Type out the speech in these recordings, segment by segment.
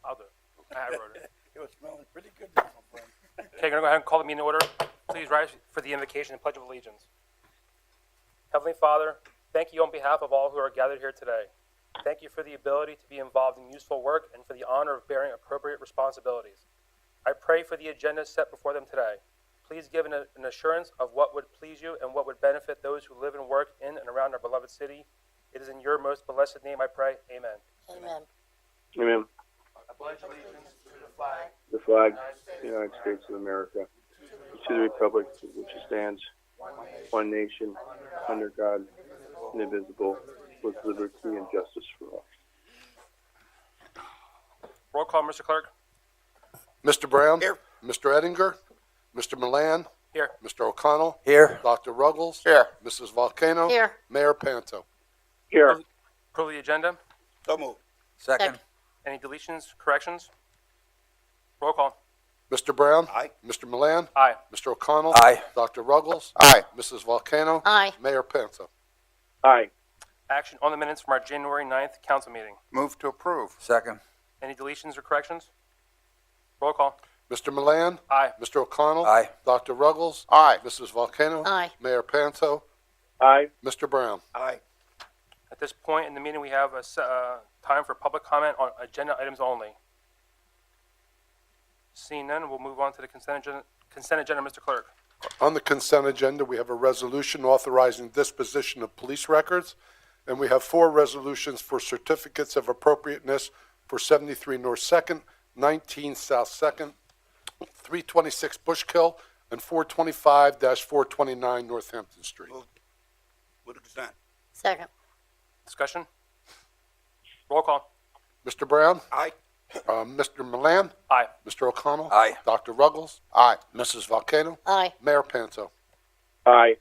I'll do it. I wrote it. It was smelling pretty good, my friend. Okay, I'm going to go ahead and call the meeting to order. Please rise for the invocation and pledge of allegiance. Heavenly Father, thank you on behalf of all who are gathered here today. Thank you for the ability to be involved in useful work and for the honor of bearing appropriate responsibilities. I pray for the agenda set before them today. Please give an assurance of what would please you and what would benefit those who live and work in and around our beloved city. It is in your most blessed name I pray. Amen. Amen. Amen. I pledge allegiance to the flag The flag of the United States of America, to the republic for which it stands, one nation, under God, indivisible, with liberty and justice for all. Roll call, Mr. Clerk. Mr. Brown? Here. Mr. Ettinger? Mr. Milan? Here. Mr. O'Connell? Here. Dr. Ruggles? Here. Mrs. Volcano? Here. Mayor Panto? Here. Approve the agenda. So moved. Second. Any deletions, corrections? Roll call. Mr. Brown? Aye. Mr. Milan? Aye. Mr. O'Connell? Aye. Dr. Ruggles? Aye. Mrs. Volcano? Aye. Mayor Panto? Aye. Action on the minutes from our January 9th council meeting. Move to approve. Second. Any deletions or corrections? Roll call. Mr. Milan? Aye. Mr. O'Connell? Aye. Dr. Ruggles? Aye. Mrs. Volcano? Aye. Mayor Panto? Aye. Mr. Brown? Aye. At this point in the meeting, we have a time for public comment on agenda items only. Seeing none, we'll move on to the consent agenda, Mr. Clerk. On the consent agenda, we have a resolution authorizing disposition of police records, and we have 4 resolutions for certificates of appropriateness for 73 North 2nd, 19 South 2nd, 326 Bushkill, and 425-429 Northampton Street. Move to consent. Second. Discussion? Roll call. Mr. Brown? Aye. Mr. Milan? Aye. Mr. O'Connell? Aye. Dr. Ruggles? Aye. Mrs. Volcano? Aye. Mayor Panto? Aye.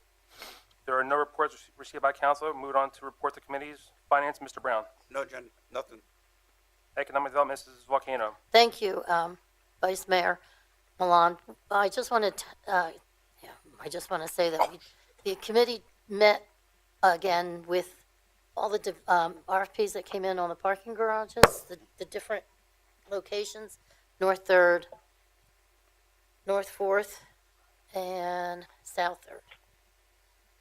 There are no reports received by council. Move on to report to committees. Finance, Mr. Brown. No agenda. Nothing. Economic Development, Mrs. Volcano. Thank you, Vice Mayor Milan. I just want to say that the committee met again with all the RFPs that came in on the parking garages, the different locations, North 3rd, North 4th, and South 3rd.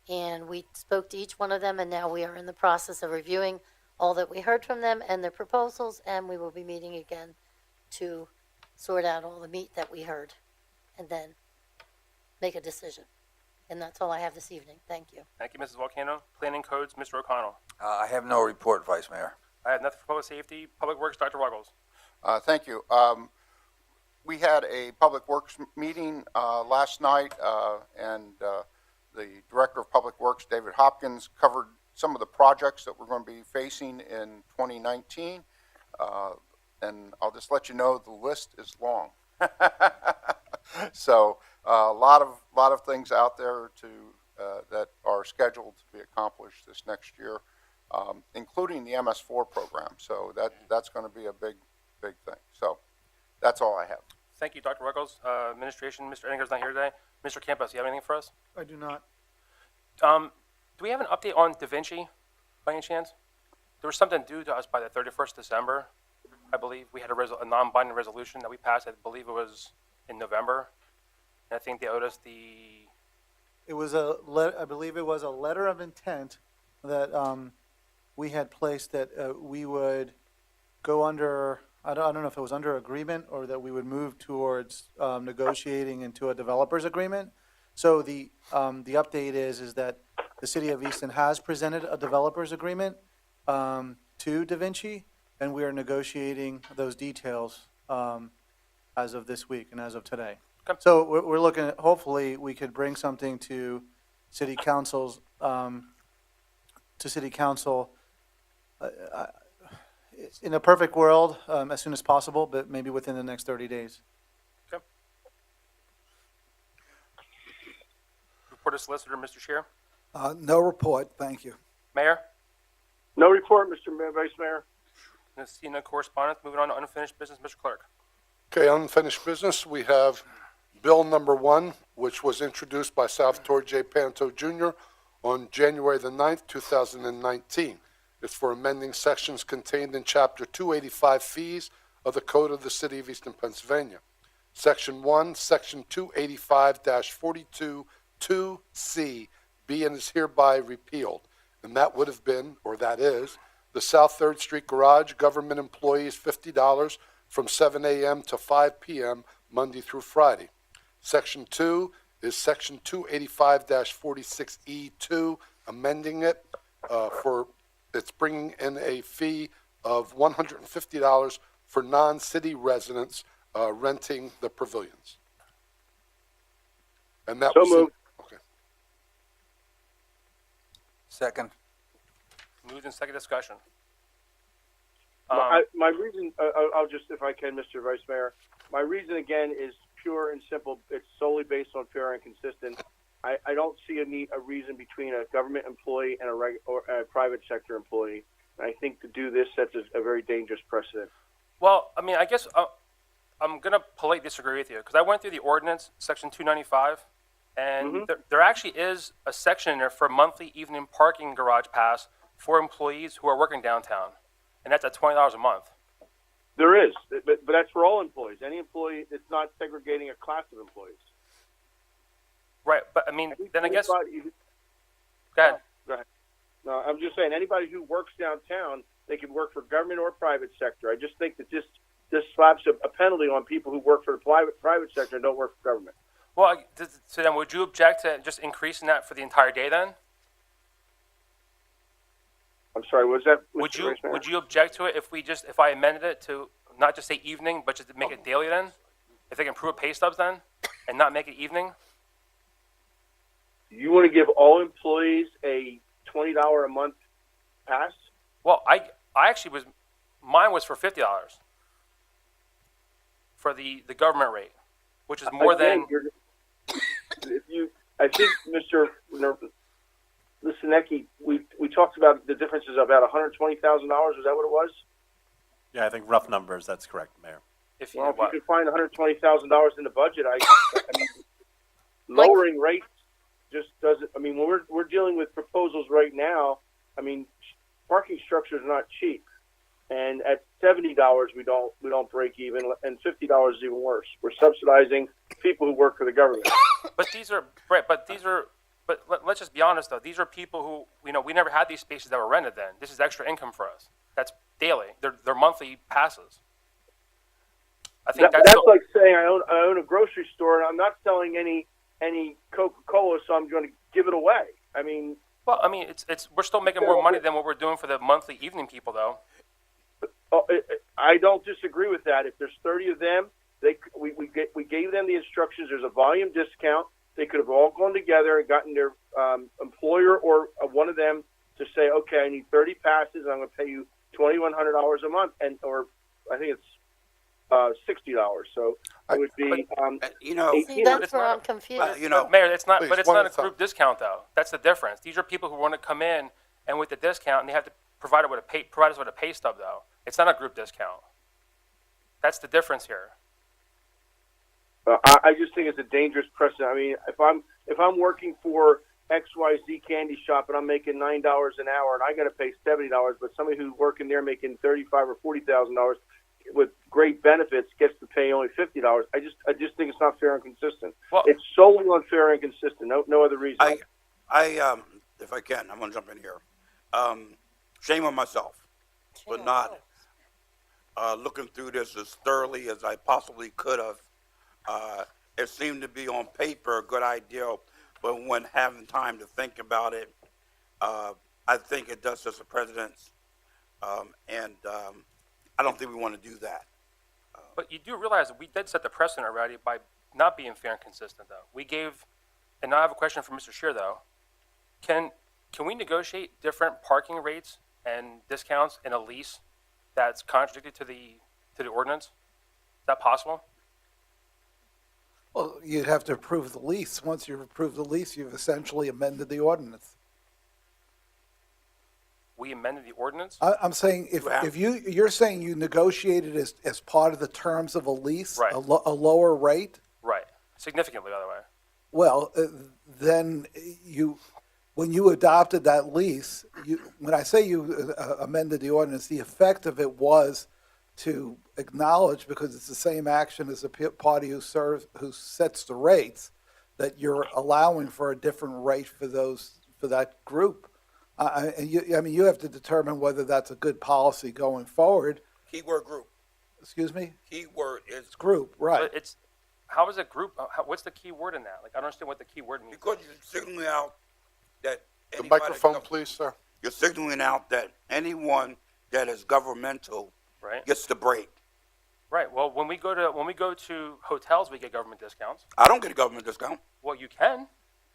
And we spoke to each one of them, and now we are in the process of reviewing all that we heard from them and their proposals, and we will be meeting again to sort out all the meat that we heard, and then make a decision. And that's all I have this evening. Thank you. Thank you, Mrs. Volcano. Planning Codes, Mr. O'Connell. I have no report, Vice Mayor. I have nothing for public safety. Public Works, Dr. Ruggles. Thank you. We had a Public Works meeting last night, and the Director of Public Works, David Hopkins, covered some of the projects that we're going to be facing in 2019. And I'll just let you know the list is long. So a lot of things out there that are scheduled to be accomplished this next year, including the MS4 program. So that's going to be a big thing. So that's all I have. Thank you, Dr. Ruggles. Administration, Mr. Edinger's not here today. Mr. Campos, do you have anything for us? I do not. Do we have an update on Da Vinci by any chance? There was something due to us by the 31st December, I believe. We had a non-binding resolution that we passed. I believe it was in November. And I think they owed us It was I believe it was a letter of intent that we had placed that we would go under. I don't know if it was under agreement or that we would move towards negotiating into a developers agreement. So the update is that the city of Easton has presented a developers agreement to Da Vinci, and we are negotiating those details as of this week and as of today. Okay. So we're looking at, hopefully we could bring something to city councils, in a perfect world, as soon as possible, but maybe within the next 30 days. Okay. Report of Solicitor, Mr. Scheer. No report, thank you. Mayor. No report, Mr. Vice Mayor. See no correspondence. Moving on to unfinished business, Mr. Clerk. Okay, unfinished business, we have Bill number 1, which was introduced by Salvatore J. Panto Jr. on January the 9th, 2019. It's for amending sections contained in Chapter 285 fees of the Code of the City of Easton, Pennsylvania. Section 1, Section 285-42-2C, be and is hereby repealed. And that would have been, or that is, the South 3rd Street Garage, government employees $50 from 7 a.m. to 5 p.m., Monday through Friday. Section 2 is Section 285-46E2, amending it it's bringing in a fee of $150 for non-city residents renting the pavilions. And that So was moved. Okay. Second. Moved in second discussion. My reason, I'll just, if I can, Mr. Vice Mayor, my reason again is pure and simple. It's solely based on fair and consistent. I don't see a reason between a government employee and or a private sector employee. And I think to do this sets a very dangerous precedent. Well, I mean, I guess I'm going to politely disagree with you because I went through the ordinance, section 295, and there actually is a section in there for monthly evening parking garage pass for employees who are working downtown, and that's at $20 a month. There is, but that's for all employees. Any employee, it's not segregating a class of employees. Right, but I mean, then I guess. Go Anybody- ahead. Go ahead. No, I'm just saying anybody who works downtown, they can work for government or private sector. I just think that this slaps a penalty on people who work for the private sector and don't work for government. Well, so then would you object to just increasing that for the entire day then? I'm sorry, was that? Would Mr. you Vice Mayor? would you object to it if I amended it to not just say evening, but just to make it daily then? If they can prove pay stubs then, and not make it evening? You want to give all employees a $20 a month pass? Well, I actually mine was for $50 for the government rate, which is more Again, than. I think, Mr. Lisinecki, we talked about the differences of about $120,000. Is that what it was? Yeah, I think rough numbers, that's correct, Mayor. If you, Well, if you what? could find $120,000 in the budget, I mean, lowering rates just doesn't. I mean, when we're dealing with proposals right now, I mean, parking structures are not cheap, and at $70 we don't break even, and $50 is even worse. We're subsidizing people who work for the government. But these are right. But let's just be honest though. These are people who we never had these spaces that were rented. Then this is extra income for us. That's daily. They're monthly passes. I think That's like saying I own a grocery store and I'm not selling any Coca-Cola, so I'm going to give it away. I mean, well, I mean, it's we're still making more money than what we're doing for the monthly evening people though. I don't disagree with that. If there's 30 of them, we gave them the instructions. There's a volume discount. They could have all gone together and gotten their employer or one of them to say, okay, I need 30 passes and I'm going to pay you $2,100 a month, or I think it's $60. So it would be See, that's where I'm confused. But Mayor, it's not. Please, But it's one not at a a time. group discount though. That's the difference. These are people who want to come in and with the discount, and they have to provide us with a pay stub though. It's not a group discount. That's the difference here. I just think it's a dangerous precedent. I mean, if I'm working for XYZ candy shop and I'm making $9 an hour and I got to pay $70, but somebody who's working there making $35,000 or $40,000 with great benefits gets to pay only $50. I just think it's not fair and consistent. Well, It's solely unfair and consistent. No other reason. If I can, I'm going to jump in here. Shame on myself for not looking through this as thoroughly as I possibly could have. It seemed to be on paper a good idea, but when having time to think about it, I think it does set a precedence, and I don't think we want to do that. But you do realize that we did set the precedent already by not being fair and consistent, though. We gave, and now I have a question for Mr. Scheer, though. Can we negotiate different parking rates and discounts in a lease that's contradicted to the ordinance? Is that possible? Well, you'd have to approve the lease. Once you've approved the lease, you've essentially amended the ordinance. We amended the ordinance? I'm saying if you're saying you negotiated as part of the terms of a lease, Right. a lower rate, Right. Significantly, by the way. well, then when you adopted that lease, when I say you amended the ordinance, the effect of it was to acknowledge, because it's the same action as the party who sets the rates, that you're allowing for a different rate for that group. I mean, you have to determine whether that's a good policy going forward. Keyword group. Excuse me? Keyword is It's group, right. But how is it group? What's the key word in that? Like, I don't understand what the key word means. because you're signaling out that The anybody microphone, that- please, sir. You're signaling out that anyone that is governmental Right? gets the break. Right. Well, when we go to hotels, we get government discounts. I don't get a government discount. Well, you can.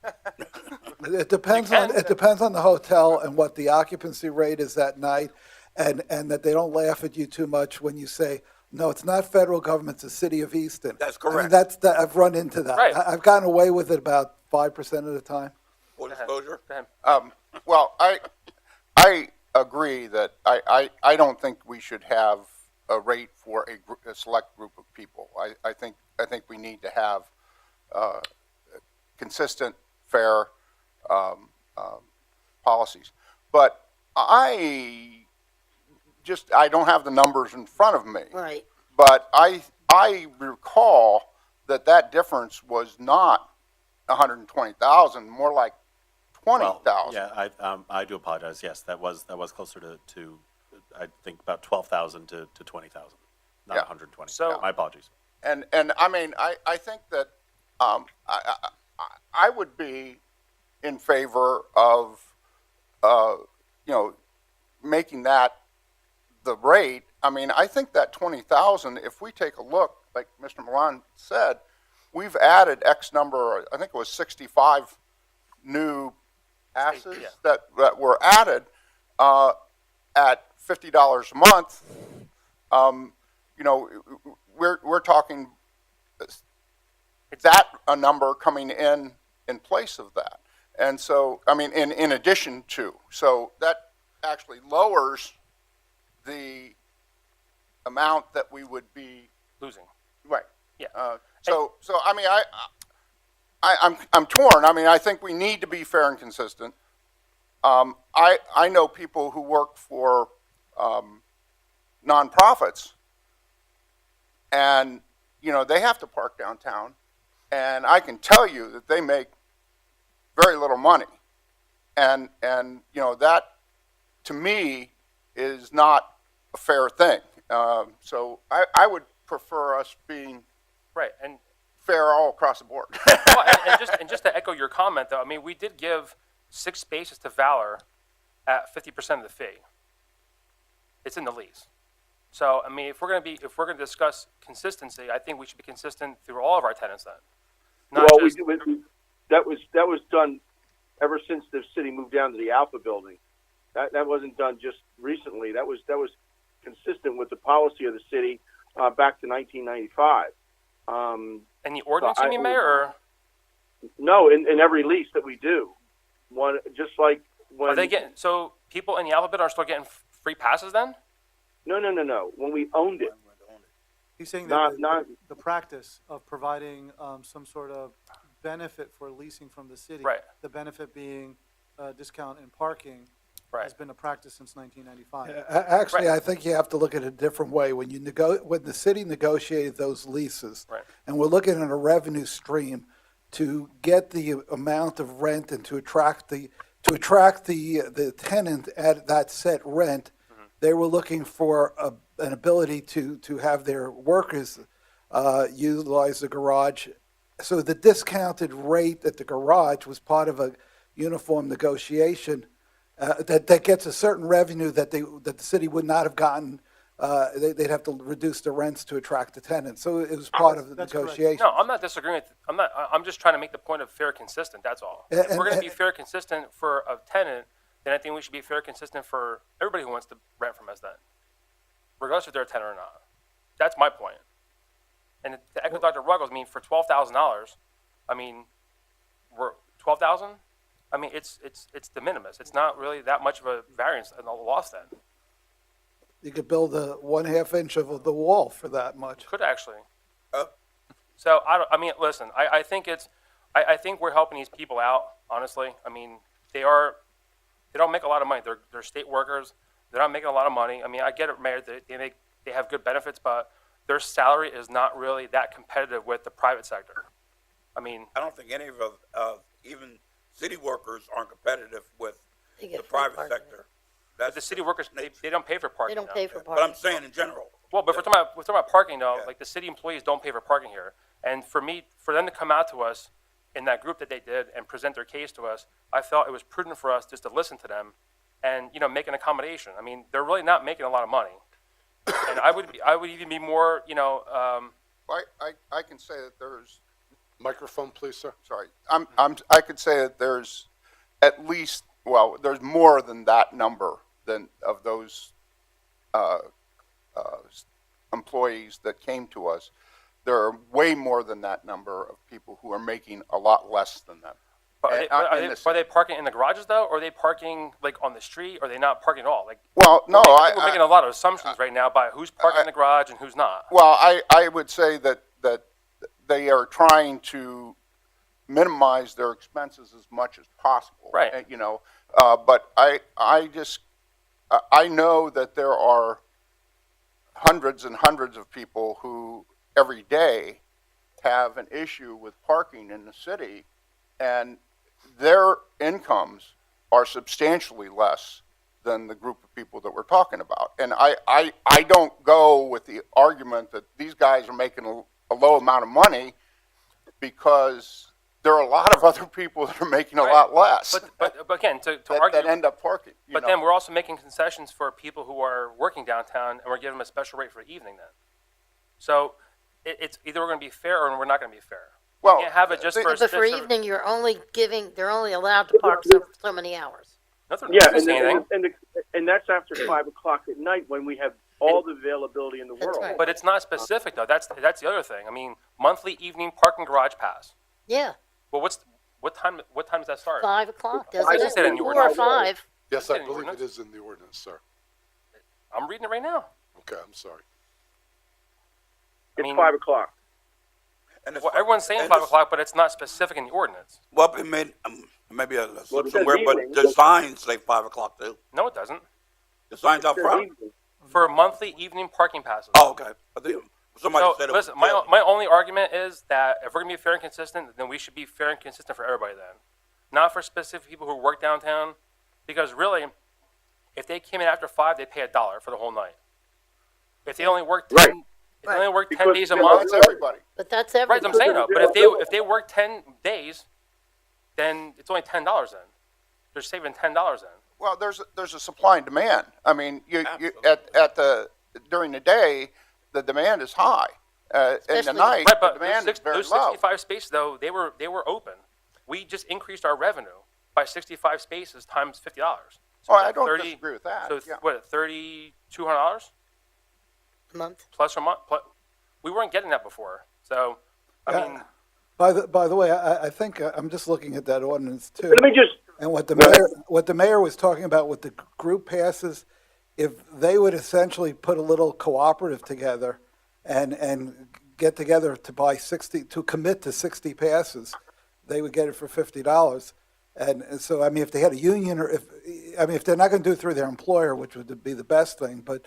It depends You can. on the hotel and what the occupancy rate is that night, and that they don't laugh at you too much when you say, no, it's not federal government, it's the city of Easton. That's I mean, correct. I've run into that. Right. I've gotten away with it about 5% of the time. Full disclosure. Go ahead. Well, I agree that I don't think we should have a rate for a select group of people. I think we need to have consistent, fair policies. But I don't have the numbers in front of me. Right. But I recall that difference was not 120,000, more like 20,000. Yeah, I do apologize. Yes, that was closer to I think about 12,000 to 20,000, not Yeah. 120. So- my apologies. And I mean, I think that I would be in favor of making that the rate. I mean, I think that 20,000, if we take a look, like Mr. Milan said, we've added X number, I think it was 65 new asses Yeah. that were added at $50 a month. We're talking that a number coming in place of that. And so, I mean, in addition to, so that actually lowers the amount that we would be, Losing. right. Yeah. So I mean, I'm torn. I mean, I think we need to be fair and consistent. I know people who work for nonprofits, and they have to park downtown, and I can tell you that they make very little money, and that to me is not a fair thing. So I would prefer us being Right. And fair all across the board. well, and just to echo your comment, though, I mean, we did give 6 spaces to Valor at 50% of the fee. It's in the lease. So, I mean, if we're going to discuss consistency, I think we should be consistent through all of our tenants then. Not Well, just, that was done ever since the city moved down to the Alpha building. That wasn't done just recently. That was consistent with the policy of the city back to 1995. and the ordinance, you mean, Mayor? Or No, in every lease that we do, one just like when are they getting, so people in the alphabet are still getting free passes then? no. When we owned it, He's saying Not- that not- the practice of providing some sort of benefit for leasing from the city. Right. The benefit being discount in parking Right. has been a practice since 1995. Actually, Right. I think you have to look at it a different way. When the city negotiated those leases, Right. and we're looking at a revenue stream to get the amount of rent and to attract the tenant at that set rent, they were looking for an ability to have their workers utilize the garage. So the discounted rate at the garage was part of a uniform negotiation that gets a certain revenue that the city would not have gotten. They'd have to reduce the rents to attract the tenants. So it was part of the That's correct. negotiation. No, I'm not disagreeing with, I'm just trying to make the point of fair consistent, that's all. If we're going to be fair consistent for a tenant, then I think we should be fair consistent for everybody who wants to rent from us then, regardless if they're a tenant or not. That's my point. And to echo Dr. Ruggles, I mean, for $12,000, I mean, we're 12,000? I mean, it's de minimis. It's not really that much of a variance and a loss then. You could build a 1/2 inch of the wall for that much. Could actually. Uh, So I mean, listen. I think we're helping these people out. Honestly, I mean, they don't make a lot of money. They're state workers. They're not making a lot of money. I mean, I get it, Mayor. They have good benefits, but their salary is not really that competitive with the private sector. I mean, I don't think any of us, even city workers aren't competitive with They get the free private parking. sector. the city workers, they don't pay for They parking don't now. pay for But parking. I'm saying in general. Well, but if we're talking about parking though, Yeah. like the city employees don't pay for parking here. And for them to come out to us in that group that they did and present their case to us, I felt it was prudent for us just to listen to them and, make an accommodation. I mean, they're really not making a lot of money. And I would even be more, I can say that there's, Microphone, please, sir. sorry, I could say that there's at least, well, there's more than that number of those employees that came to us. There are way more than that number of people who are making a lot less than them. but are they parking in the garages though? Or are they parking like on the street? Or are they not parking at all? Like, Well, no, we're making a lot of assumptions right now by who's parking in the garage and who's not. well, I would say that they are trying to minimize their expenses as much as possible. Right. But I know that there are hundreds and hundreds of people who every day have an issue with parking in the city, and their incomes are substantially less than the group of people that we're talking about. And I don't go with the argument that these guys are making a low amount of money, because there are a lot of other people that are making a Right. lot less But again, to that argue, end up parking. but then we're also making concessions for people who are working downtown, and we're giving them a special rate for the evening then. So it's either we're going to be fair or we're not going to be fair. Well, You can't have it just for a But for specific- evening, they're only allowed to park so many hours. Nothing, Yeah, doesn't and, say anything. and that's after 5 o'clock at night when we have all the availability in the That's world. right. But it's not specific though. That's the other thing. I mean, monthly evening parking garage pass. Yeah, Well, what time does that start? 5 o'clock, I doesn't just said in it? the 4 or ordinance. 5. Yes, Is I it in the believe it ordinance? is in the ordinance, sir. I'm reading it right now. Okay, I'm sorry. It's mean- 5 o'clock. And it's- Well, everyone's saying and 5 it's- o'clock, but it's not specific in the ordinance. Well, it may, maybe a Well, slip it says somewhere, but evening. the signs say 5 o'clock too. No, it doesn't. The signs out It's front. evening. For monthly evening parking passes. Oh, okay. I think somebody So said it was. listen, my only argument is that if we're gonna be fair and consistent, then we should be fair and consistent for everybody then, not for specific people who work downtown, because really, if they came in after 5, they pay $1 for the whole night. If they only work 10, Right. if they only work 10 Because days a they're month, That's everybody. But that's right? everything. I'm saying though, but if they work 10 days, then it's only $10 then. They're saving $10 then. Well, there's a supply and demand. I mean, you Absolutely. during the day, the demand is high. In the Especially- night, Right, the but demand is very those low. 65 spaces though, they were open. We just increased our revenue by 65 spaces times $50. So Oh, is I that don't 30 disagree with that. So yeah. what, $3,200 A month. plus a month? We weren't getting that before. So, I Yeah. mean, By the way, I think I'm just looking at that ordinance too. Let me just, And what Go ahead. the mayor was talking about with the group passes, if they would essentially put a little cooperative together and get together to buy 60, to commit to 60 passes, they would get it for $50. And so, I mean, if they had a union or if they're not going to do it through their employer, which would be the best thing, but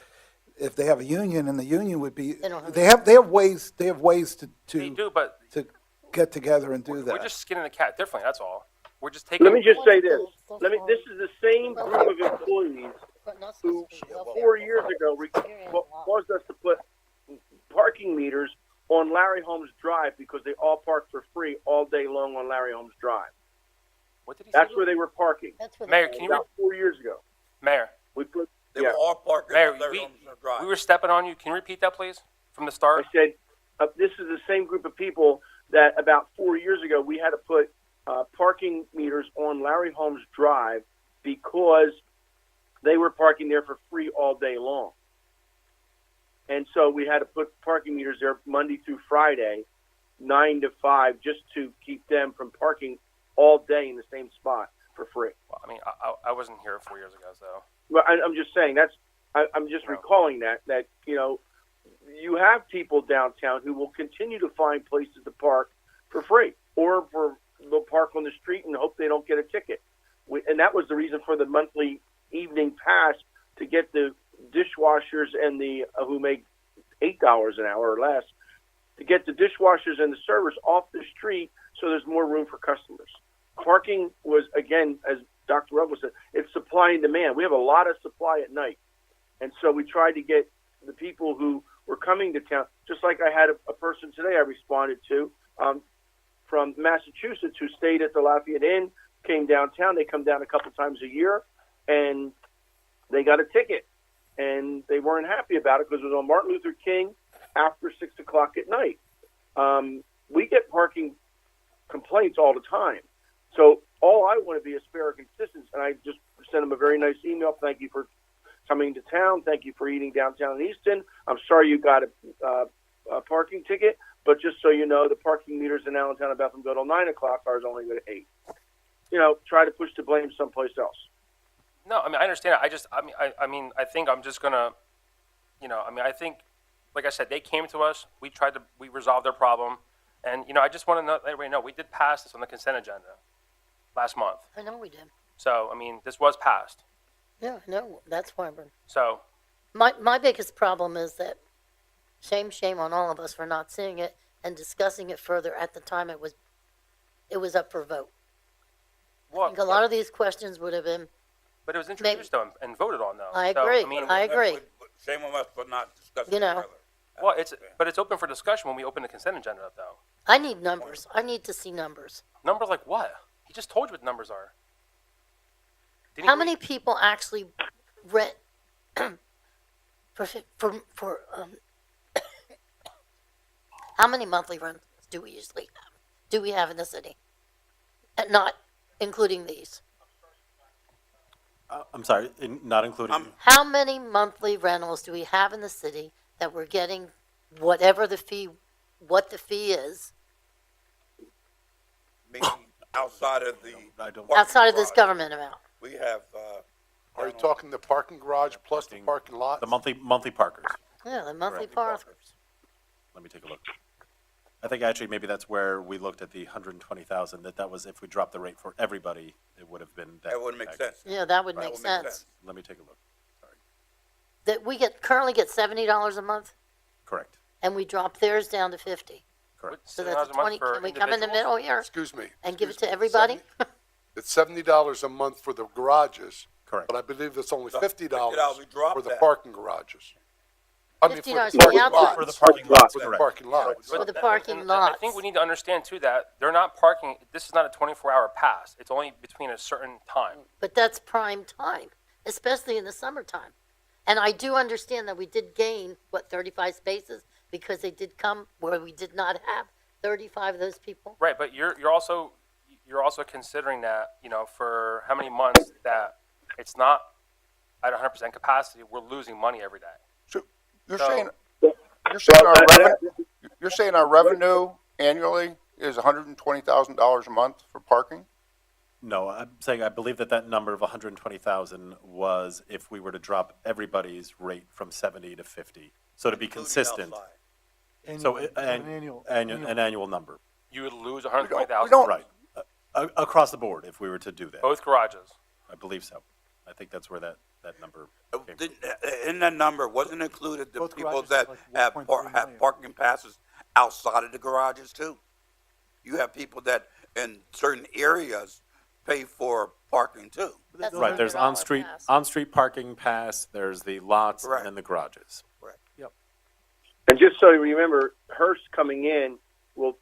if they have a union and the union would be, They don't have- they have ways to they do, but to get together and do we're that. just skinning the cat differently. That's all. We're just taking. let me just say this. This is the same group of employees who 4 years ago caused us to put parking meters on Larry Holmes Drive because they all park for free all day long on Larry Holmes Drive. What did he say? That's where they were parking. That's what. Mayor, can you About 4 years ago. Mayor, We put, They yeah. were all parking Mayor, on Larry Holmes Drive. we were stepping on you. Can you repeat that, please, from the I start? said, this is the same group of people that about 4 years ago we had to put parking meters on Larry Holmes Drive because they were parking there for free all day long. And so we had to put parking meters there Monday through Friday, 9 to 5, just to keep them from parking all day in the same spot for free. Well, I mean, I wasn't here 4 years ago, so. Well, I'm just saying I'm just recalling that you have people downtown who will continue to find places to park for free, or they'll park on the street and hope they don't get a ticket. and that was the reason for the monthly evening pass to get the dishwashers and the who make $8 an hour or less, to get the dishwashers and the servers off the street so there's more room for customers. Parking was, again, as Dr. Russell said, it's supply and demand. We have a lot of supply at night. And so we tried to get the people who were coming to town, just like I had a person today I responded to from Massachusetts who stayed at the Lafayette Inn, came downtown. They come down a couple times a year, and they got a ticket. And they weren't happy about it because it was on Martin Luther King after 6 o'clock at night. We get parking complaints all the time. So all I want to be is fair and consistent. And I just sent them a very nice email. Thank you for coming to town. Thank you for eating downtown in Easton. I'm sorry you got a parking ticket, but just so you know, the parking meters in Allentown and Bethlehem go till 9 o'clock. Ours only go to 8. You know, try to push the blame someplace else. No, I mean, I understand. I think I'm just gonna, I think, like I said, they came to us. We resolved their problem, and I just want to let everybody know we did pass this on the consent agenda last month. I know we did. So this was passed. Yeah, I know. That's why we're. So My biggest problem is that shame on all of us for not seeing it and discussing it further at the time it was up for vote. I think a lot of these questions would have been. But it was introduced though and voted on though. I So, agree. I agree. Shame on us for not discussing You it know. further. But it's open for discussion when we open the consent agenda up though. I need numbers. I need to see numbers. Numbers like what? He just told you what the numbers are. Didn't How he- many people actually rent how many monthly rentals do we usually have? Do we have in the city? And not including these. I'm sorry, not including, How many monthly rentals do we have in the city that we're getting whatever what the fee is Maybe outside of the I don't. parking outside of this garage. government amount? We have, Are you talking the parking garage plus the parking lot? The monthly parkers. Yeah, the monthly Correct. parkers. Let me take a look. I think actually maybe that's where we looked at the 120,000, that was if we dropped the rate for everybody, it would have been that. that wouldn't make sense. Yeah, that would That make would make sense. sense. Let me take a look. Sorry. That we currently get $70 a month, Correct, and we drop theirs down to 50. correct. So that's $7 a month 20. for Can we come in the individuals? middle here Excuse me. and give it excuse to me, everybody? It's $70 a month for the garages, Correct. but I believe it's only So, $50 $50, we dropped for the that. parking garages. I mean, for $50 the for the parking outside. lots. For the parking lots, For the correct. parking lots. For the But- parking and I lots. think we need to understand too that they're not parking. This is not a 24-hour pass. It's only between a certain time. But that's prime time, especially in the summertime. And I do understand that we did gain, 35 spaces because they did come where we did not have 35 of those people. Right, but you're also considering that for how many months that it's not at 100% capacity, we're losing money every day. So you're So- saying, Well, you're saying our revenue annually is $120,000 a month for parking? No, I'm saying I believe that number of 120,000 was if we were to drop everybody's rate from 70 to 50. So to be Including consistent, outside. so An an annual number, You would lose We 120,000. don't- right. Across the board, if we were to do that. Both garages. I believe so. I think that's where that number came from. In that number, wasn't included the Both people garages that is like have 1.3 have million. parking passes outside of the garages too? You have people that in certain areas pay for parking too. That's Right, there's $100 on-street, pass. on-street parking pass, there's the lots, Correct. and then the garages. And just so you remember, Hearst coming in will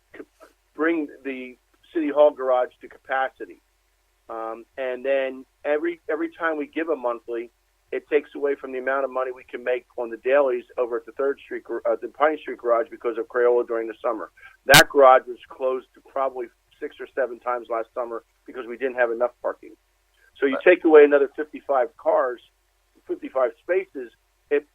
bring the City Hall garage to capacity. And then every time we give a monthly, it takes away from the amount of money we can make on the dailies over at the the Pine Street garage because of Crayola during the summer. That garage was closed probably 6 or 7 times last summer because we didn't have enough parking. So you take away another 55 spaces, it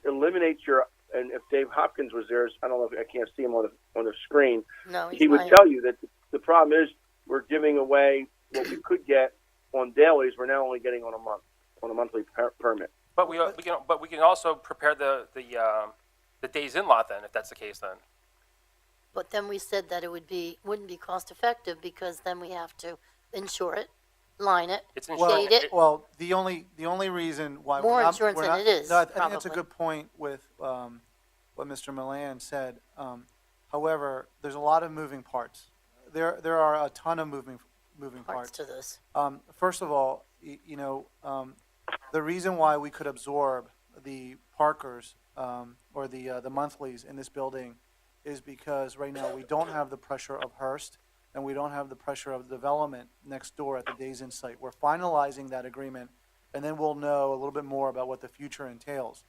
eliminates your. And if Dave Hopkins was there, I don't know if I can't see him on the screen. No, he's He would not. tell you that the problem is we're giving away what we could get on dailies. We're now only getting on a monthly permit. But we can also prepare the days in lot then, if that's the case then. But then we said that it wouldn't be cost effective because then we have to insure it line it, It's Well, gate it. well, the only reason why More we're not, insurance we're than not- it is, No, I think that's a probably. good point with, what Mr. Milan said. However, there's a lot of moving parts. There are a ton of moving Parts parts. to this. First of all, the reason why we could absorb the Parkers, or the monthlies in this building is because right now we don't have the pressure of Hearst and we don't have the pressure of development next door at the Days Inn site. We're finalizing that agreement, and then we'll know a little bit more about what the future entails.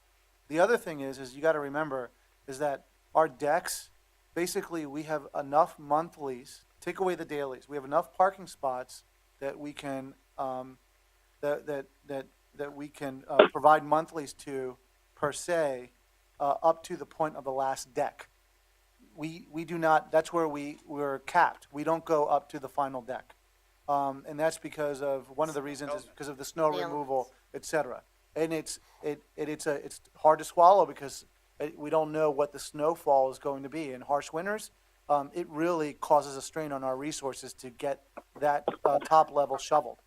The other thing is you gotta remember, is that our decks, basically, we have enough monthlies, take away the dailies, we have enough parking spots that we can, that we can provide monthlies to, per se, up to the point of the last deck. We do not, that's where we're capped. We don't go up to the final deck. And that's because of, one of the reasons is because of the snow The removal, et cetera. And it's hard to swallow because we don't know what the snowfall is going to be. In harsh winters, it really causes a strain on our resources to get that top level shoveled.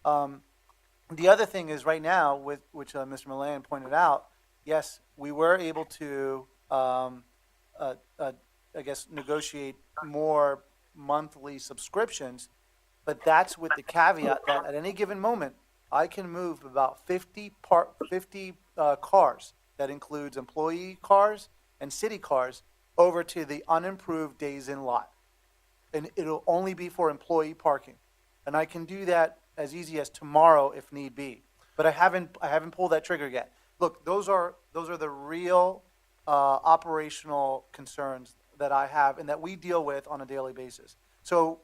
The other thing is right now, which Mr. Milan pointed out, yes, we were able to, I guess, negotiate more monthly subscriptions, but that's with the caveat that at any given moment, I can move about 50 cars, that includes employee cars and city cars, over to the unimproved Days Inn lot. And it'll only be for employee parking. And I can do that as easy as tomorrow if need be. But I haven't pulled that trigger yet. Look, those are the real operational concerns that I have and that we deal with on a daily basis. So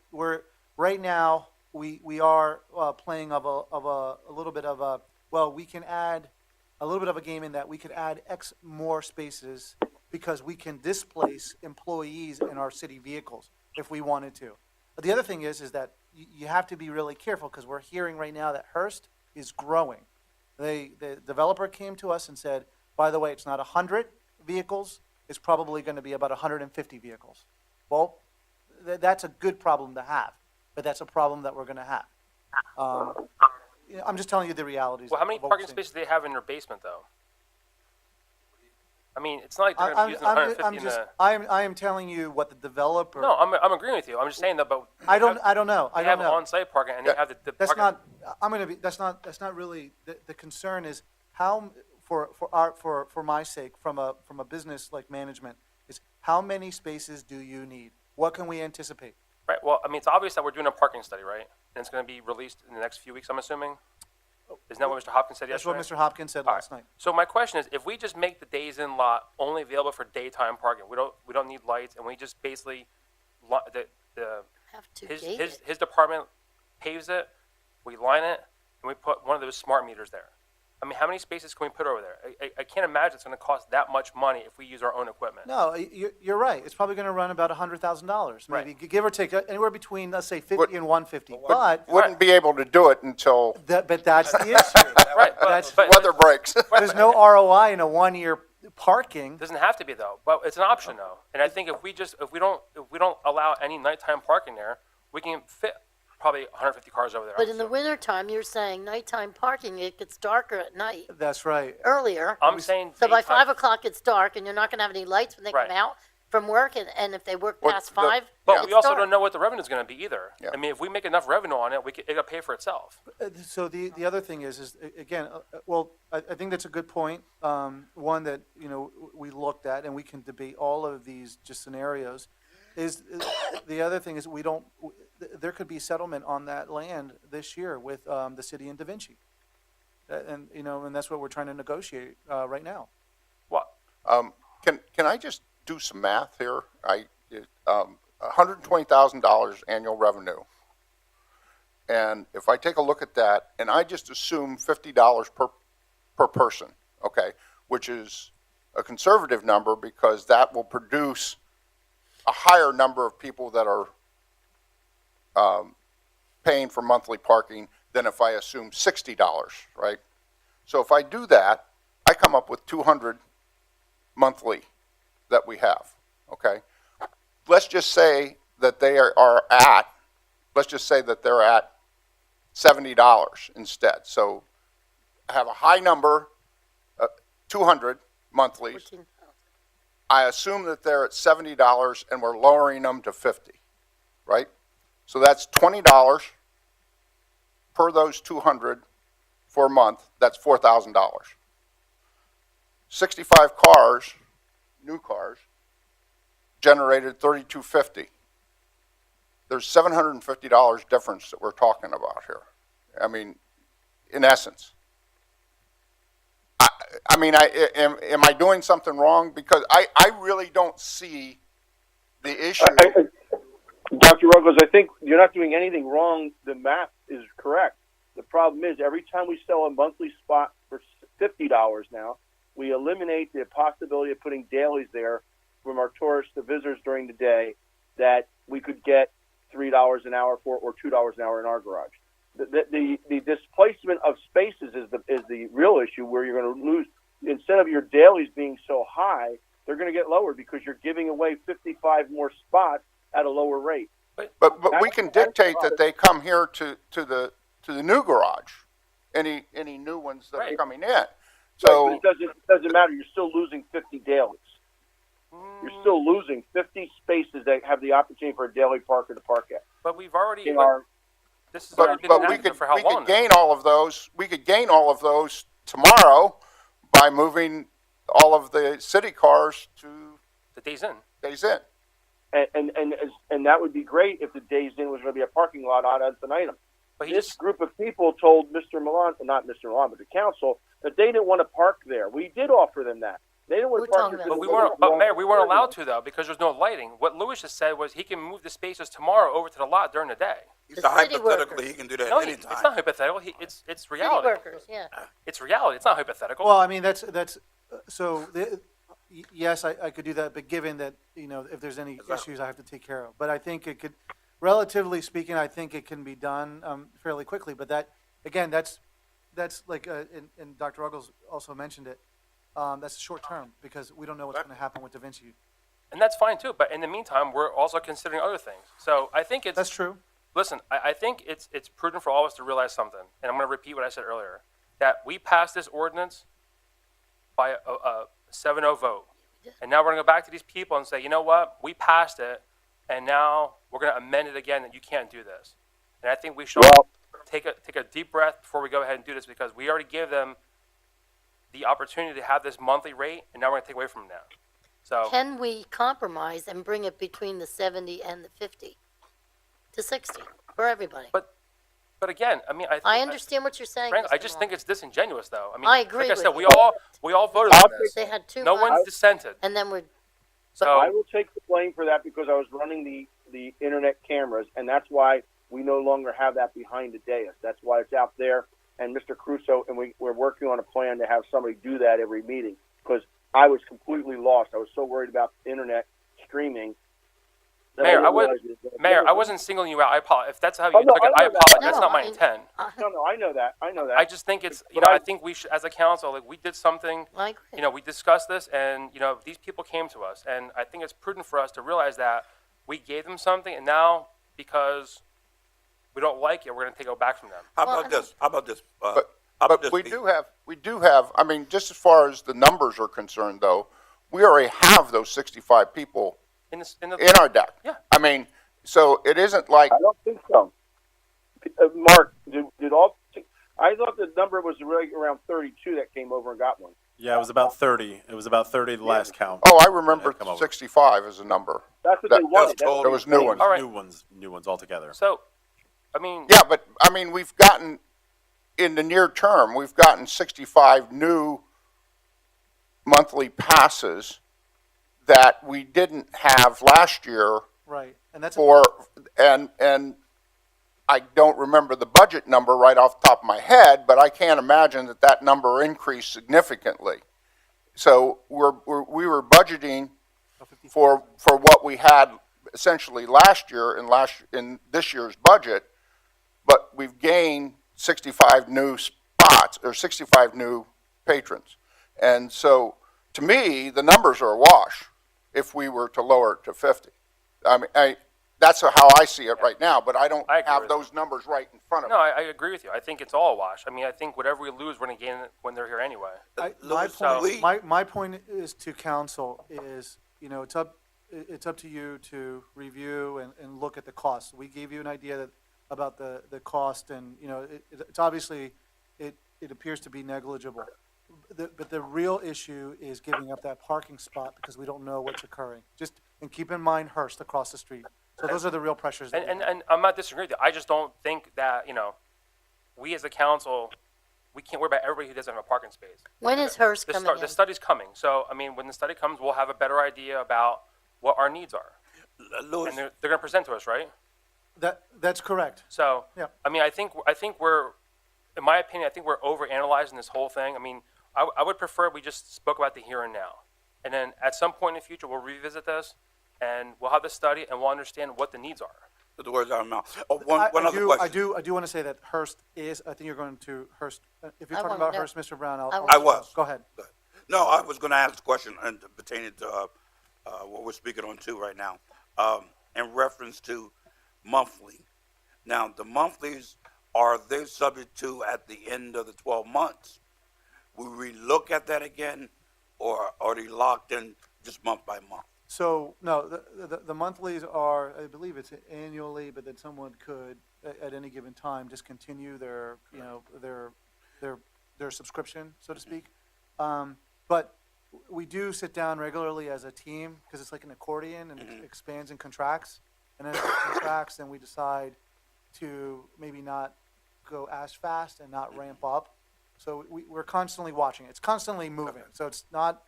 right now we are playing of a little bit of a, well, we can add a little bit of a game in that we could add X more spaces because we can displace employees in our city vehicles if we wanted to. But the other thing is that you have to be really careful because we're hearing right now that Hearst is growing. The developer came to us and said, by the way, it's not 100 vehicles, it's probably going to be about 150 vehicles. Well, that's a good problem to have, but that's a problem that we're going to have. I'm just telling you the realities. Well, how many of what we're parking seeing. spaces do they have in their basement, though? I mean, it's not like they're going to be using 150 in the... I am telling you what the developer. No, I'm agreeing with you. I'm just saying that, but I don't know. they have on-site parking, and they have the That's parking. not, that's not really, the concern is how, for my sake, from a business like management, is how many spaces do you need? What can we anticipate? Right, well, I mean, it's obvious that we're doing a parking study, right? And it's going to be released in the next few weeks, I'm assuming? Isn't that what Mr. Hopkins said That's yesterday? what Mr. Hopkins said All last night. So my question is, if we just make the Days Inn lot only available for daytime parking, we don't need lights, and we just basically, Have to gate it. his department paves it, we line it, and we put one of those smart meters there. I mean, how many spaces can we put over there? I can't imagine it's going to cost that much money if we use our own equipment. No, you're right. It's probably going to run about $100,000, maybe, give or take, anywhere between, let's say, 50 and 150. But Wouldn't be able to do it until but that's the issue. Right, but weather breaks. There's no ROI in a 1-year parking. it doesn't have to be though. But it's an option though. And I think if we don't allow any nighttime parking there, we can fit probably 150 cars over there. But in the wintertime, you're saying nighttime parking, it gets darker at night, That's right. earlier. I'm saying So by daytime- 5 o'clock, it's dark, and you're not going to have any lights when they Right. come out from work, and if they work Well, past the- 5, But it's we also dark. don't know what the revenue is going to be either. Yeah. I mean, if we make enough revenue on it, it'll pay for itself. So the other thing is again, well, I think that's a good point. One that, we looked at, and we can debate all of these just scenarios, is the other thing is there could be settlement on that land this year with the city in Da Vinci. And that's what we're trying to negotiate right now. What? Can I just do some math here? $120,000 annual revenue. And if I take a look at that, and I just assume $50 per person, okay, which is a conservative number because that will produce a higher number of people that are paying for monthly parking than if I assume $60, right? So if I do that, I come up with 200 monthly that we have, okay? Let's just say that they are at, let's just say that they're at $70 instead. So have a high number, 200 monthlies. 14,000. I assume that they're at $70 and we're lowering them to 50, right? So that's $20 per those 200 for a month. That's $4,000. 65 cars, new cars, generated $3,250. There's $750 difference that we're talking about here. I mean, in essence. Am I doing something wrong? Because I really don't see the issue. Dr. Ruggles, I think you're not doing anything wrong. The math is correct. The problem is every time we sell a monthly spot for $50 now, we eliminate the possibility of putting dailies there from our tourists, the visitors during the day, that we could get $3 an hour for, or $2 an hour in our garage. The displacement of spaces is the real issue, where you're going to lose. Instead of your dailies being so high, they're going to get lower because you're giving away 55 more spots at a lower rate. But we can dictate that they come here to the new garage, any new ones that are coming in. So right, but it doesn't matter. You're still losing 50 dailies. You're still losing 50 spaces that have the opportunity for a daily parker to park at. But we've already, In our, this has already been but we active could for how long now? gain all of those. We could gain all of those tomorrow by moving all of the city cars to The Days Inn. Days Inn. and that would be great if the Days Inn was going to be a parking lot on infinitum. But This group of people told Mr. Milan, not Mr. Milan, but the council, that they didn't want to park there. We did offer them that. They didn't want We're to park talking there. about- But we weren't, but Mayor, we weren't allowed to though, because there's no lighting. What Lewis just said was he can move the spaces tomorrow over to the lot during the day. He The said city hypothetically, workers. he can do that No, anytime. it's not hypothetical. It's City reality. workers, yeah. It's reality. It's not hypothetical. Well, I mean, yes, I could do that, but given that, if there's any issues I have to take care of. But I think it could, relatively speaking, I think it can be done fairly quickly. But that's like, and Dr. Ruggles also mentioned it, that's short term, because we don't know what's going to happen with Da Vinci. And that's fine too. But in the meantime, we're also considering other things. So I think it's That's true. Listen, I think it's prudent for all of us to realize something, and I'm going to repeat what I said earlier, that we passed this ordinance by a 7-0 vote. And now we're going to go back to these people and say, you know what, we passed it, and now we're going to amend it again, that you can't do this. And I think we should Well- take a deep breath before we go ahead and do this, because we already gave them the opportunity to have this monthly rate, and now we're going to take away from them now. So Can we compromise and bring it between the 70 and the 50 to 60 for everybody? But again, I mean, I understand what you're saying. Frank, I Mr. just Malone. think it's disingenuous, though. I mean, I agree like I with said, you. we all voted on this. They had 2 No months, one's dissented. and then we're, So I will take the blame for that because I was running the internet cameras, and that's why we no longer have that behind the dais. That's why it's out there. And Mr. Crusoe, and we're working on a plan to have somebody do that every meeting, because I was completely lost. I was so worried about internet streaming. that Mayor, didn't I would- realize it. Mayor, I wasn't singling you out. I apologize. If that's how you Oh, no, took it, I I know that. apologize. That's No, not my I- intent. No, I know that. I know that. I just think it's, But I think we should, as a council, like, we did something, I agree. we discussed this, and, these people came to us. And I think it's prudent for us to realize that we gave them something, and now, because we don't like it, we're going to take it back from them. How Well, about this? How about this? How But about this, we Pete? do have, I mean, just as far as the numbers are concerned, though, we already have those 65 people In in our deck. Yeah. I mean, so it isn't like, I don't think so. Mark, did all? I thought the number was really around 32 that came over and got one. Yeah, it was about 30. It was about 30 the last count. oh, I remember Come over. 65 as a number. That's what That- they wanted. that's total. There was new ones. All right. New ones altogether. So, I mean, Yeah, but, I mean, we've gotten, in the near term, we've gotten 65 new monthly passes that we didn't have last year Right, and that's, and I don't remember the budget number right off the top of my head, but I can't imagine that number increased significantly. So we were budgeting for what we had essentially last year in this year's budget, but we've gained 65 new spots or 65 new patrons. And so to me, the numbers are a wash if we were to lower it to 50. I mean, That's how I see it right now, but I don't I agree have with those numbers right in front of me. No, I agree with you. I think it's all a wash. I mean, I think whatever we lose, we're going to gain it when they're here anyway. My Louis, so- point, my point is to council is, it's up to you to review and look at the costs. We gave you an idea about the cost, and, it's obviously, it appears to be negligible. But the real issue is giving up that parking spot because we don't know what's occurring. And keep in mind Hearst across the street. So those are the real pressures. that we have. And I'm not disagreeing with you. I just don't think that, we as a council, we can't worry about everybody who doesn't have a parking space. When is Hearst The, coming start, in? the study's coming. So, I mean, when the study comes, we'll have a better idea about what our needs are. Louis, And they're going to present to us, right? That's correct. So, Yeah. I mean, I think we're, in my opinion, I think we're overanalyzing this whole thing. I mean, I would prefer we just spoke about the here and now. And then at some point in the future, we'll revisit this, and we'll have the study, and we'll understand what the needs are. put the words out of my mouth. Oh, one I other do, question. I do want to say that Hearst is, I think you're going to Hearst, if you're I talking wanna about know. Hearst, Mr. Brown, I was. Go ahead. No, I was going to ask a question and pertaining to what we're speaking on too right now, in reference to monthly. Now, the monthlies, are they subject to at the end of the 12 months? Will we look at that again, or are they locked in just month by month? So, no, the monthlies are, I believe it's annually, but then someone could, at any given time, discontinue their, their subscription, so to speak. But we do sit down regularly as a team, because it's like an accordion, and it expands and contracts. And as it contracts, then we decide to maybe not go as fast and not ramp up. So we're constantly watching. It's constantly moving, so it's not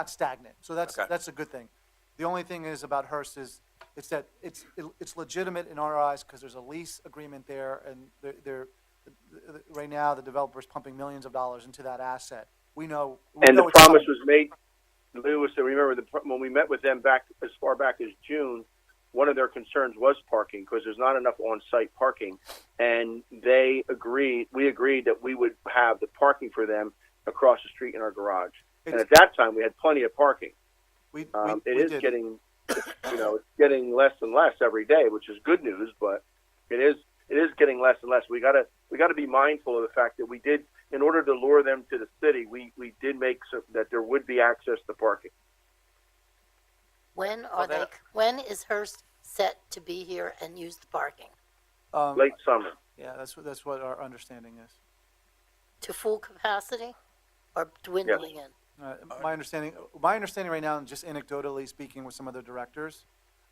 stagnant. So that's a good thing. The only thing is about Hearst is that it's legitimate in our eyes because there's a lease agreement there, and they're right now the developer's pumping millions of dollars into that asset. We know And the it's promise coming. was made, Lewis, I remember when we met with them back as far back as June, one of their concerns was parking because there's not enough on-site parking. And we agreed that we would have the parking for them across the street in our garage. And at that time, we had plenty of parking. We It is did. getting, it's getting less and less every day, which is good news, but it is getting less and less. We gotta be mindful of the fact that we did, in order to lure them to the city, we did make so that there would be access to parking. When is Hearst set to be here and use the parking? Late summer. Yeah, that's what our understanding is. To full capacity or dwindling in? My understanding right now, and just anecdotally speaking with some of the directors,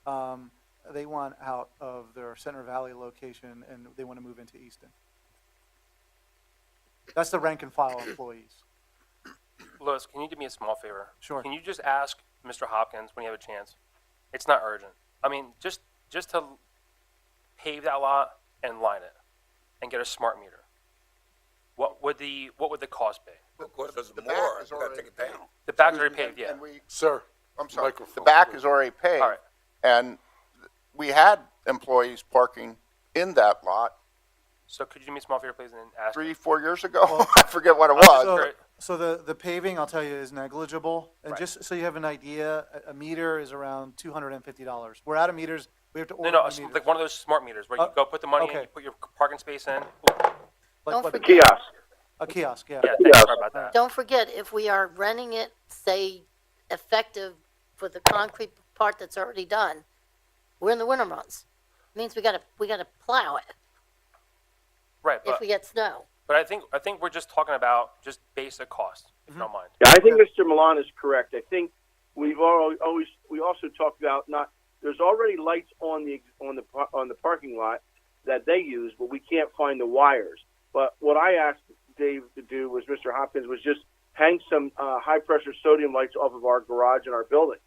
they want out of their Center Valley location and they want to move into Easton. That's the rank and file employees. Louis, can you do me a small favor? Sure. Can you just ask Mr. Hopkins when you have a chance? It's not urgent. I mean, just to pave that lot and line it and get a smart meter. What would the cost be? Of course, there's The more. back is You got to already take it down. The back's already paved, yeah. And we, Sir, I'm sorry, the microphone, back please. is already paved. All right. And we had employees parking in that lot So could you do me a small favor, please, and ask? 3-4 years ago. I forget what it was. So, Great. so the paving, I'll tell you, is negligible. And Right. just so you have an idea, a meter is around $250. We're out of meters. We have to order No, new it's meters. like one of those smart meters where you go put the money in, okay. you put your parking space in. Like Don't what- forget- Kiosk. A kiosk, yeah. Yeah, thanks, sorry about that. Don't forget, if we are renting it, say, effective for the concrete part that's already done, we're in the winter months. Means we gotta plow it Right, if we get snow. but I think we're just talking about just basic cost, if you don't mind. Yeah, I think Mr. Milan is correct. I think we also talked about there's already lights on the parking lot that they use, but we can't find the wires. But what I asked Dave to do was Mr. Hopkins was just hang some high pressure sodium lights off of our garage and our building,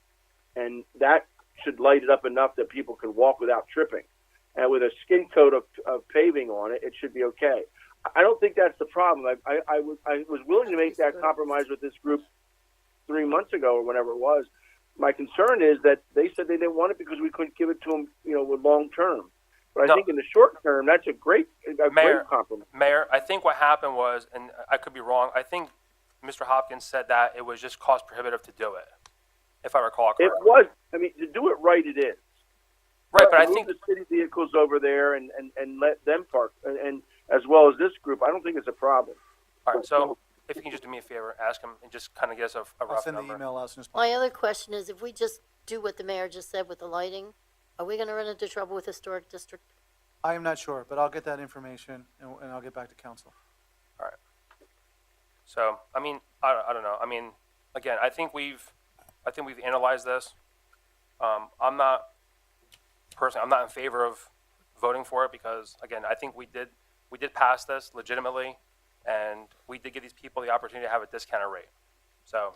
and that should light it up enough that people can walk without tripping. And with a skin coat of paving on it, it should be okay. I don't think that's the problem. I was willing to make that compromise with this group 3 months ago or whenever it was. My concern is that they said they didn't want it because we couldn't give it to them, with long term. But I No. think in the short term, that's a great Mayor, compromise. Mayor, I think what happened was, and I could be wrong, I think Mr. Hopkins said that it was just cost prohibitive to do it, if I recall It correctly. was. I mean, to do it right, it is. Right, but I move think, the city vehicles over there and let them park, and as well as this group, I don't think it's a problem. all right, so if you can just do me a favor, ask him and just kind of get us a I'll rough send the number. email out as soon as My possible. other question is, if we just do what the mayor just said with the lighting, are we gonna run into trouble with historic district? I am not sure, but I'll get that information and I'll get back to council. So, I mean, I don't know. I mean, again, I think we've analyzed this. I'm not in favor of voting for it because, again, I think we did pass this legitimately, and we did give these people the opportunity to have a discounted rate. So,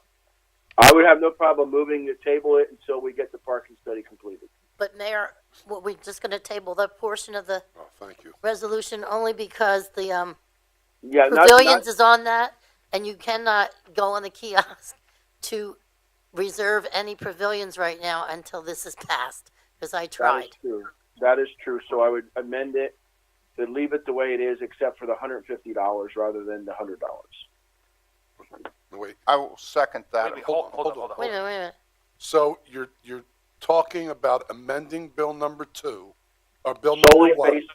I would have no problem moving to table it until we get the parking study completed. But Mayor, we're just gonna table that portion of the Oh, thank you. resolution only because the, Yeah, pavilions is on that, and you cannot go on the kiosk to reserve any pavilions right now until this is passed, because I That is tried. true. That is true. So I would amend it to leave it the way it is, except for the $150 rather than the $100. Wait, I will second that. wait, hold on. Wait a minute. so you're talking about amending bill number 2, or bill Solely number 1, based.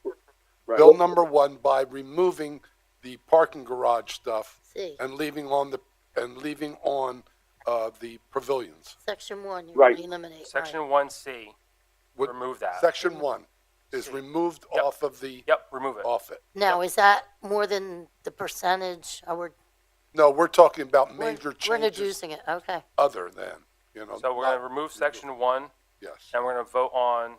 Right. bill number 1 by removing the parking garage stuff See, and leaving on the pavilions. section 1, you're Right. gonna eliminate, right. Section 1C, Would- remove that. Section 1 is C. removed Yep. off of the, Yep, remove it. off it. Now, is that more than the percentage, or No, we're talking about we're major changes introducing it, okay. other than, So we're going to not- remove section 1, Yes, and we're going to vote on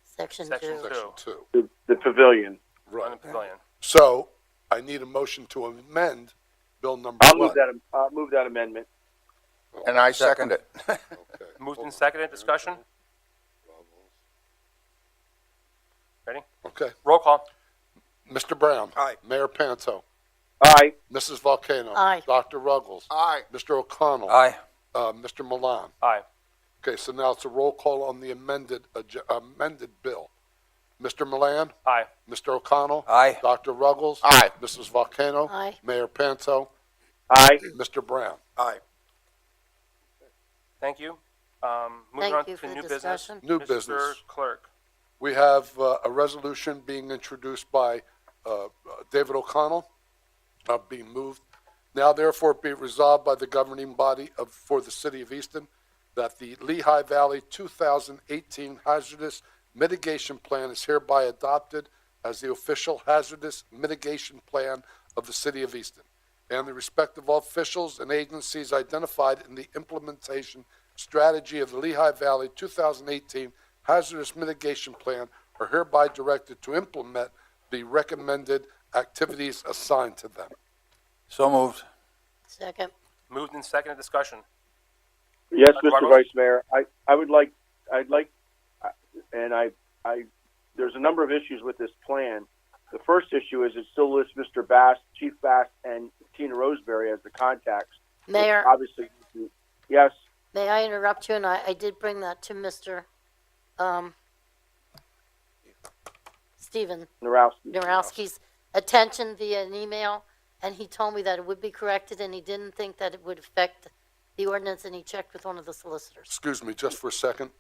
Section Section 2. section 2, The pavilion. the right. pavilion. So I need a motion to amend bill number I'll 1. move that amendment. And I second it. Okay. Moved and seconded, discussion? Ready? Okay. Roll call. Mr. Brown. Aye. Mayor Panto. Aye. Mrs. Volcano. Aye. Dr. Ruggles. Aye. Mr. O'Connell. Aye. Mr. Milan. Aye. Okay, so now it's a roll call on the amended bill. Mr. Milan. Aye. Mr. O'Connell. Aye. Dr. Ruggles. Aye. Mrs. Volcano. Aye. Mayor Panto. Aye. Mr. Brown. Aye. Thank you. Moving Thank on you to for the new business. discussion. New Mr. business. Clerk. We have a resolution being introduced by David O'Connell, being moved. Now therefore be it resolved by the governing body for the city of Easton that the Lehigh Valley 2018 Hazardous Mitigation Plan is hereby adopted as the official hazardous mitigation plan of the city of Easton, and the respective officials and agencies identified in the implementation strategy of the Lehigh Valley 2018 Hazardous Mitigation Plan are hereby directed to implement the recommended activities assigned to them. So moved. Second. Moved and seconded, discussion. Yes, Dr. Mr. Ruggles? Vice Mayor. There's a number of issues with this plan. The first issue is it still lists Mr. Bass, Chief Bass, and Tina Roseberry as the contacts. which Mayor, Obviously, yes. may I interrupt you? And I did bring that to Mr. Stephen Narowski's attention via an email, and he told me that it would be corrected, and he didn't think that it would affect the ordinance, and he checked with one of the solicitors. Excuse me, just for a second.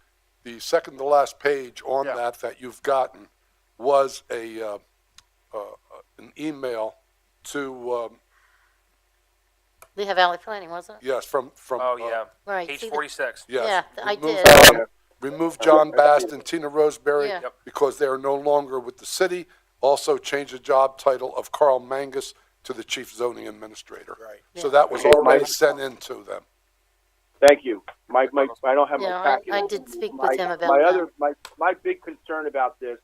The second to last page on Yeah. that you've gotten was an email to, Lehigh Valley Planning, wasn't it? yes, from. Oh, yeah. Right. Page see the- 46. Yes. Yeah, I Remove did. Remove John Bast and Tina Roseberry Yeah. Yep. because they are no longer with the city. Also change the job title of Carl Mangus to the Chief Zoning Administrator. Right. So that was Okay, already Mike. sent in to them. Thank you. I don't have Yeah, my packet. I did speak with him about my that. my big concern about this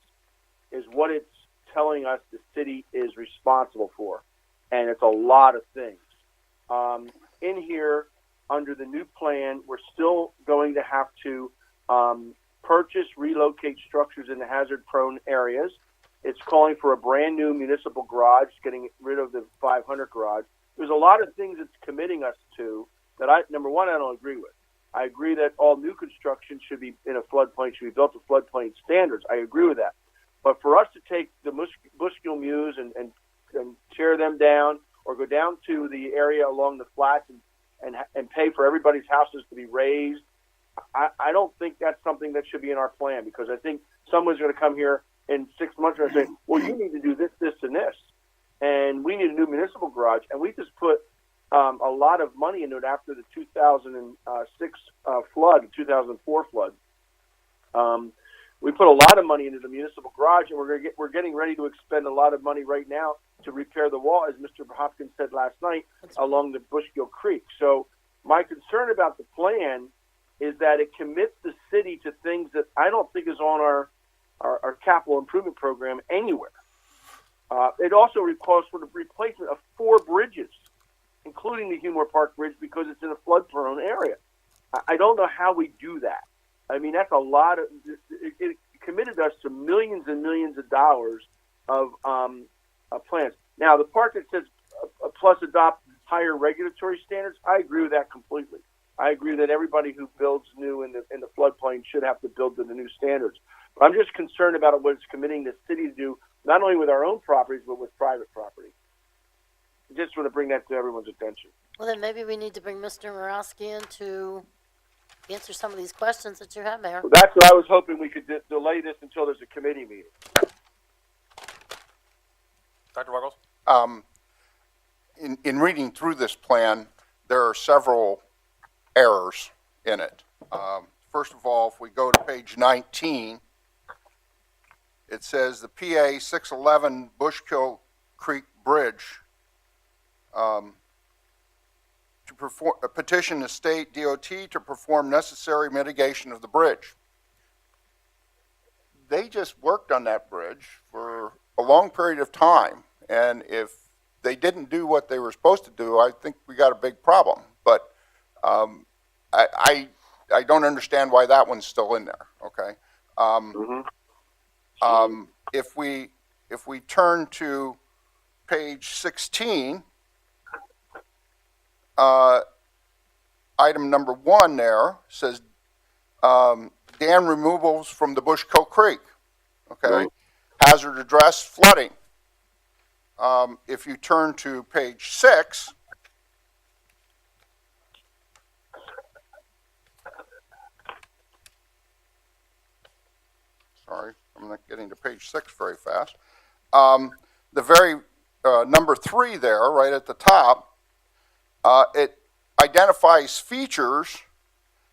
is what it's telling us the city is responsible for, and it's a lot of things. In here, under the new plan, we're still going to have to purchase, relocate structures in the hazard-prone areas. It's calling for a brand-new municipal garage, getting rid of the 500 garage. There's a lot of things it's committing us to that number one, I don't agree with. I agree that all new construction should be in a floodplain, should be built to floodplain standards. I agree with that. But for us to take the Bushkill Mews and tear them down, or go down to the area along the flats and pay for everybody's houses to be raised, I don't think that's something that should be in our plan, because I think someone's going to come here in 6 months and say, well, you need to do this, this, and this, and we need a new municipal garage, and we just put a lot of money into it after the 2006 flood, 2004 flood. We put a lot of money into the municipal garage, and we're getting ready to expend a lot of money right now to repair the wall, as Mr. Hopkins said last night, along the Bushkill Creek. So my concern about the plan is that it commits the city to things that I don't think is on our capital improvement program anywhere. It also requires for the replacement of 4 bridges, including the Humor Park Bridge, because it's in a flood-prone area. I don't know how we do that. I mean, that's a lot of. It committed us to millions and millions of dollars of plans. Now, the part that says plus adopt higher regulatory standards, I agree with that completely. I agree that everybody who builds new in the floodplain should have to build to the new standards. But I'm just concerned about what it's committing the city to do, not only with our own properties, but with private property. Just want to bring that to everyone's attention. Well, then maybe we need to bring Mr. Morowski in to answer some of these questions that you have, Mayor. Well, that's what I was hoping we could delay this until there's a committee meeting. Dr. Ruggles? In reading through this plan, there are several errors in it. First of all, if we go to page 19, it says the PA 611 Bushkill Creek Bridge to petition the state DOT to perform necessary mitigation of the bridge. They just worked on that bridge for a long period of time, and if they didn't do what they were supposed to do, I think we got a big problem. But I don't understand why that one's still in there. Okay. If we turn to page 16, item number 1 there says dam removals from the Bushkill Creek. Okay. Hazard address, flooding. If you turn to page 6, sorry, I'm not getting to page 6 very fast. The very number 3 there, right at the top, it identifies features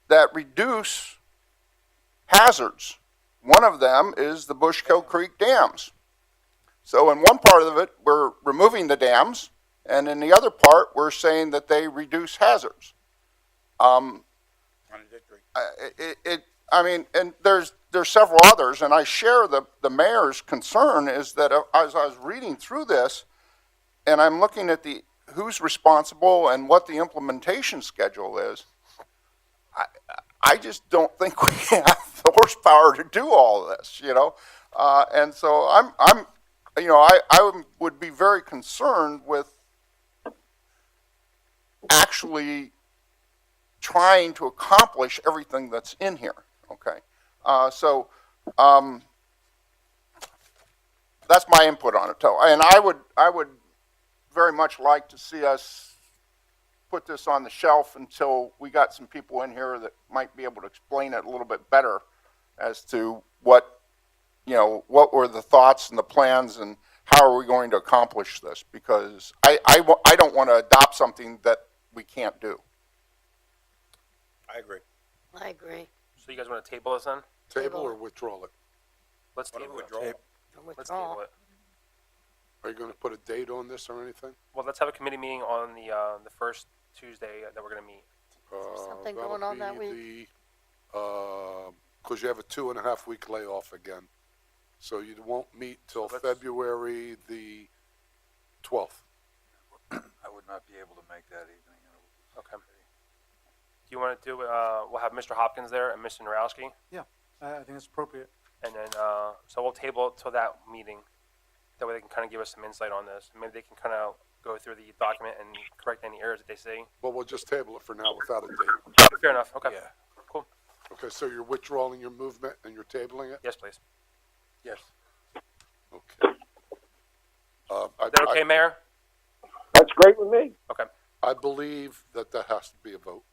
that reduce hazards. One of them is the Bushkill Creek dams. So in one part of it, we're removing the dams, and in the other part, we're saying that they reduce hazards. I mean, and there's several others, and I share the mayor's concern is that as I was reading through this, and I'm looking at who's responsible and what the implementation schedule is, I just don't think we have the horsepower to do all of this, you know? And so I'm you know, I would be very concerned with actually trying to accomplish everything that's in here, okay? So that's my input on it, too. And I would very much like to see us put this on the shelf until we got some people in here that might be able to explain it a little bit better as to what were the thoughts and the plans and how are we going to accomplish this? Because I don't want to adopt something that we can't do. I agree. I agree. So you guys want to table this then? Table or withdraw it? Let's Why don't table we it. withdraw it? Let's Withdrawal. table it. Are you gonna put a date on this or anything? Well, let's have a committee meeting on the first Tuesday that we're going to meet. Something going on that week? Because you have a 2.5 week layoff again. So you won't meet till February the 12th. I would not be able to make that evening. Okay. Do you want to do, we'll have Mr. Hopkins there and Mr. Narowski, Yeah, I think it's appropriate. and then, so we'll table it till that meeting. That way they can kind of give us some insight on this. Maybe they can kind of go through the document and correct any errors that they see. Well, we'll just table it for now without a date. Fair enough, okay. Yeah. Cool. Okay, so you're withdrawing your movement and you're tabling it? Yes, please. Yes. Okay. Is that okay, Mayor? That's great with me. Okay. I believe that has to be a vote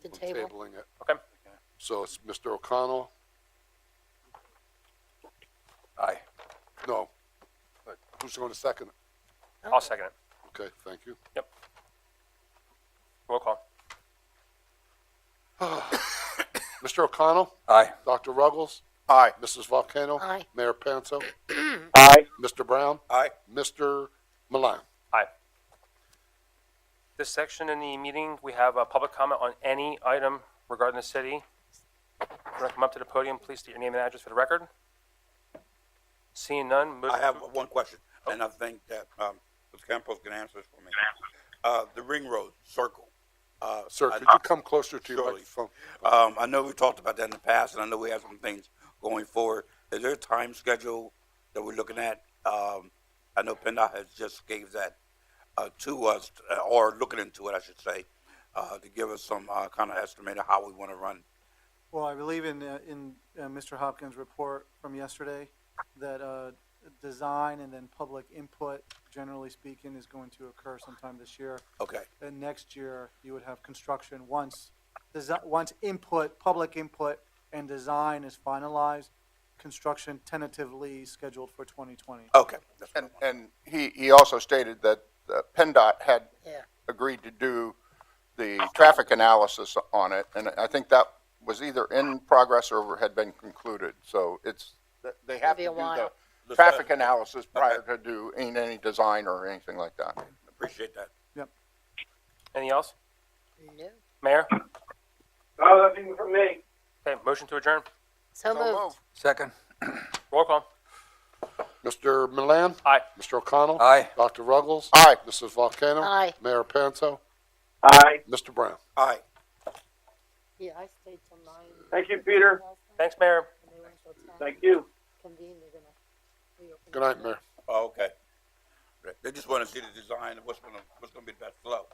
The on table. tabling it. Okay. So it's Mr. O'Connell? Aye. No. Who's going to second it? I'll second it. Okay, thank you. Roll call. Mr. O'Connell? Aye. Dr. Ruggles? Aye. Mrs. Volcano? Aye. Mayor Panzo? Aye. Mr. Brown? Aye. Mr. Milan? Aye. This section in the meeting, we have a public comment on any item regarding the city. If you want to come up to the podium, please state your name and address for the record. Seeing none, move I have one question, and I think that, Mr. Campos can answer this for me. The ring road circle. Sir, I- could you come closer to your Surely. microphone? I know we talked about that in the past, and I know we have some things going forward. Is there a time schedule that we're looking at? I know PennDOT has just gave that to us, or looking into it, I should say, to give us some kind of estimate of how we want to run. Well, I believe in Mr. Hopkins' report from yesterday that design and then public input, generally speaking, is going to occur sometime this year. Okay, And next year, you would have construction once input, public input and design is finalized, construction tentatively scheduled for 2020. okay. That's what I And, want. and he also stated that PennDOT had Yeah. agreed to do the traffic analysis on it, and I think that was either in progress or had been concluded. So they have Be to a do while. the traffic analysis prior to doing any design or anything like that. Appreciate that. anything else? No. Mayor? Oh, nothing from me. Okay, motion to adjourn. So moved. Second. Roll call. Mr. Milan? Aye. Mr. O'Connell? Aye. Dr. Ruggles? Aye. Mrs. Volcano? Aye. Mayor Panzo? Aye. Mr. Brown? Aye. Yeah, I stayed till 9. Thank you, Peter. Thanks, Mayor. And they went till 10. Thank you. Convene, they're gonna reopen. Good night, Mayor. Oh, okay. They just want to see the design of what's gonna be the best flow.